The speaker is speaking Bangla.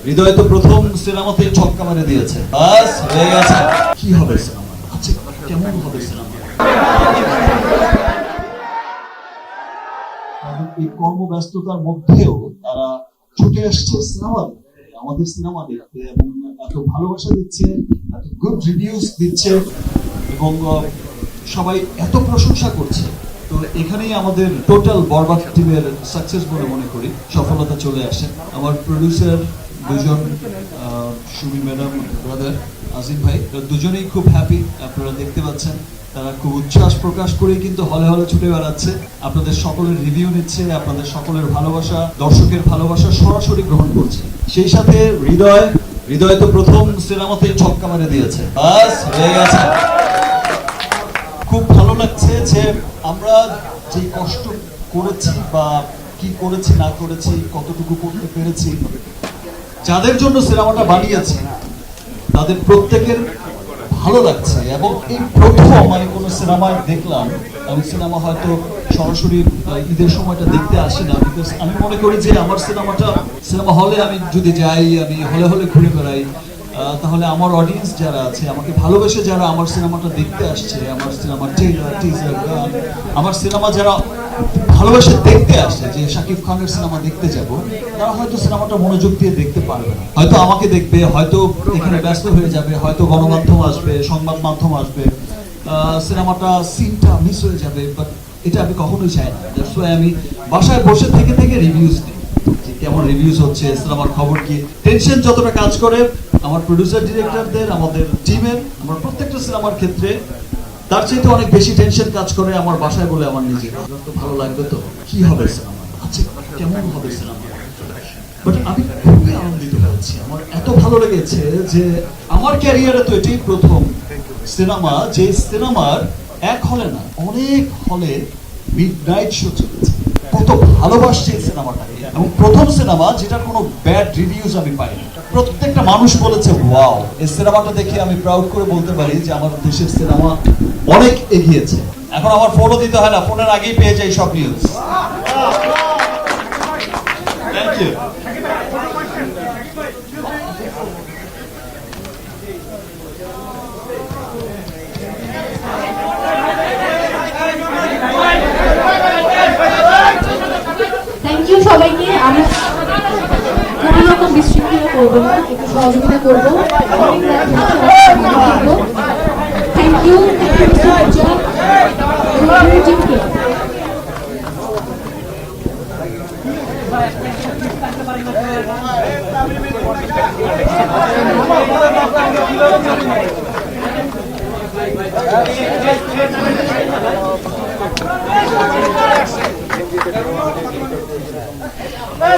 হৃদয় তো প্রথম সিনেমাতে ছক্কা মেরে দিয়েছে, বাস হয়ে গেছে। কি হবে সিনেমা, আচ্ছা কেমন হবে সিনেমা? এই কর্মব্যস্ততার মধ্যেও তারা ছুটে আসছে সিনেমা দেখতে, আমাদের সিনেমা দেখতে, এবং এত ভালোবাসা দিচ্ছে, এত গুড রিভিউজ দিচ্ছে, এবং সবাই এত প্রশংসা করছে। তো এখানেই আমাদের টোটাল বরবাদ টিমের সাকসেস বলে মনে করি, সফলতা চলে আসে। আমার প্রডিউসার দুজন, সুমি ম্যাডাম, ব্রাদার আজিম ভাই, দুজনেই খুব হ্যাপি। আপনারা দেখতে পাচ্ছেন তারা খুব উচ্ছ্বাস প্রকাশ করে কিন্তু হলে হলে ছুটে বেড়াচ্ছে, আপনাদের সকলের রিভিউ নিচ্ছে, আপনাদের সকলের ভালোবাসা, দর্শকের ভালোবাসা সরাসরি গ্রহণ করছে। সেই সাথে হৃদয় তো প্রথম সিনেমাতেই ছক্কা মেরে দিয়েছে, বাস হয়ে গেছে। খুব ভালো লাগছে যে আমরা যে কষ্ট করেছি বা কি করেছি না করেছি, কতটুকু করতে পেরেছি, যাদের জন্য সিনেমাটা বানিয়েছি তাদের প্রত্যেকের ভালো লাগছে। এবং এই প্রথম আমি কোনো সিনেমায় দেখলাম, আমি সিনেমা হয়তো সরাসরি ঈদের সময়টা দেখতে আসি না, বিকজ আমি মনে করি যে আমার সিনেমা হলে আমি যদি যাই, আমি হলে হলে ঘুরে বেড়াই, তাহলে আমার অডিয়েন্স যারা আছে, আমাকে ভালোবেসে যারা আমার সিনেমাটা দেখতে আসছে, আমার সিনেমার ট্রেলার, টিজার, গান, আমার সিনেমা যারা ভালোবেসে দেখতে আসছে, যে শাকিব খানের সিনেমা দেখতে যাব, তারা হয়তো সিনেমাটা মনোযোগ দিয়ে দেখতে পারবে না, হয়তো আমাকে দেখবে, হয়তো এখানে ব্যস্ত হয়ে যাবে, হয়তো গণমাধ্যম আসবে, সংবাদ মাধ্যম আসবে, সিনেমাটা সিনটা মিস হয়ে যাবে। বাট এটা আমি কখনোই চাই না। দ্যাটস ওয়াই আমি বাসায় বসে থেকে রিভিউজ দিই, যে কেমন রিভিউজ হচ্ছে, সিনেমার খবর কি। টেনশন যতটা কাজ করে আমার প্রডিউসার ডিরেক্টরদের, আমাদের টিমের, আমার প্রত্যেকটা সিনেমার ক্ষেত্রে, তার চাইতে অনেক বেশি টেনশন কাজ করে আমার বাসায় বলে আমার নিজের। তো ভালো লাগবে তো, কি হবে সিনেমা, আচ্ছা কেমন হবে সিনেমা। বাট আমি খুবই আনন্দিত হয়েছি, আমার এত ভালো লেগেছে যে আমার ক্যারিয়ারে তো এটাই প্রথম সিনেমা যে সিনেমার এক হলে না, অনেক হলে মিডনাইট শো চলেছে। কত ভালোবাসছে এই সিনেমাটাকে, এবং প্রথম সিনেমা যেটার কোনো ব্যাড রিভিউজ আমি পাইনি। প্রত্যেকটা মানুষ বলেছে ওয়াও, এই সিনেমাটা দেখে আমি প্রাউড করে বলতে পারি যে আমার দেশের সিনেমা অনেক এগিয়েছে। এখন আমার ফোনও দিতে হয় না, ফোনের আগেই পেয়ে যাই সব news. Thank you. Thank you সবাইকে। আমি কোনো রকম বিশৃঙ্খলা করবো না, একটু সহযোগিতা করবো। থ্যাংক ইউ টিমকে। Hey,